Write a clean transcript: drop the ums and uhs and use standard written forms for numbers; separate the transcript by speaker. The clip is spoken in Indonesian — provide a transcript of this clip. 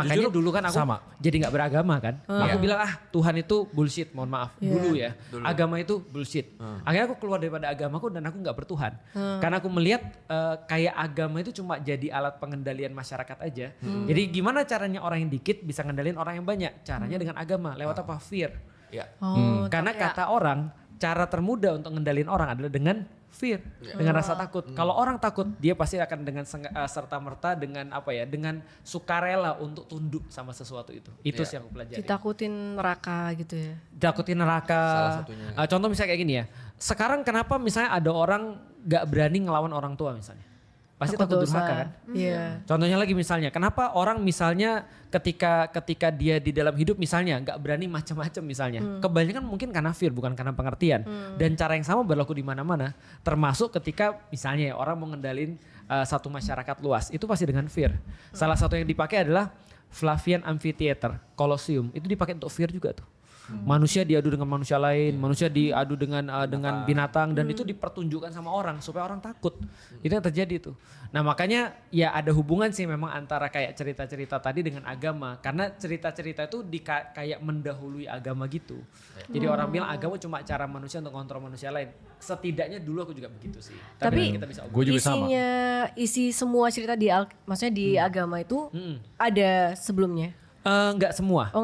Speaker 1: Makanya
Speaker 2: Jujur,
Speaker 1: dulu kan aku
Speaker 2: sama.
Speaker 1: jadi nggak beragama kan. Aku
Speaker 2: Iya.
Speaker 1: bilang Tuhan itu bullshit, mohon maaf. Dulu ya.
Speaker 3: Dulu.
Speaker 1: Agama itu bullshit. Akhirnya aku keluar daripada agamaku dan aku nggak bertuhan. Karena aku melihat kayak agama itu cuma jadi alat pengendalian masyarakat aja. Jadi gimana caranya orang yang dikit bisa ngendaliin orang yang banyak? Caranya dengan agama. Lewat apa? Fear.
Speaker 3: Ya.
Speaker 1: Karena kata orang, cara termudah untuk ngendaliin orang adalah dengan fear, dengan rasa takut. Kalau orang takut, dia pasti akan dengan serta-merta dengan apa ya, dengan sukarela untuk tunduk sama sesuatu itu. Itu sih yang aku pelajari.
Speaker 4: Ditakutin neraka gitu ya.
Speaker 1: Takutin neraka.
Speaker 3: Salah satunya.
Speaker 1: Contoh misalnya kayak gini ya. Sekarang kenapa misalnya ada orang gak berani ngelawan orang tua misalnya? Pasti takut
Speaker 4: dosa.
Speaker 1: durhaka kan?
Speaker 4: Iya.
Speaker 1: Contohnya lagi misalnya, kenapa orang misalnya ketika dia di dalam hidup misalnya nggak berani macam-macam misalnya, kebanyakan mungkin karena fear bukan karena pengertian. Dan cara yang sama berlaku di mana-mana, termasuk ketika misalnya ya, orang mau ngendalin satu masyarakat luas, itu pasti dengan fear. Salah satu yang dipakai adalah Flavian Amphitheater, Colosseum, itu dipakai untuk fear juga tuh. Manusia diadu dengan manusia lain, manusia diadu dengan binatang dan itu dipertunjukkan sama orang supaya orang takut. Itu yang terjadi tuh. Nah makanya ya ada hubungan sih memang antara kayak cerita-cerita tadi dengan agama, karena cerita-cerita itu kayak mendahului agama gitu. Jadi orang bilang agama cuma cara manusia untuk kontrol manusia lain. Setidaknya dulu aku juga begitu sih.
Speaker 4: Tapi
Speaker 1: kita bisa
Speaker 2: Gue juga sama.
Speaker 4: isi semua cerita di maksudnya di agama itu ada sebelumnya.
Speaker 1: Nggak semua.
Speaker 4: Oh,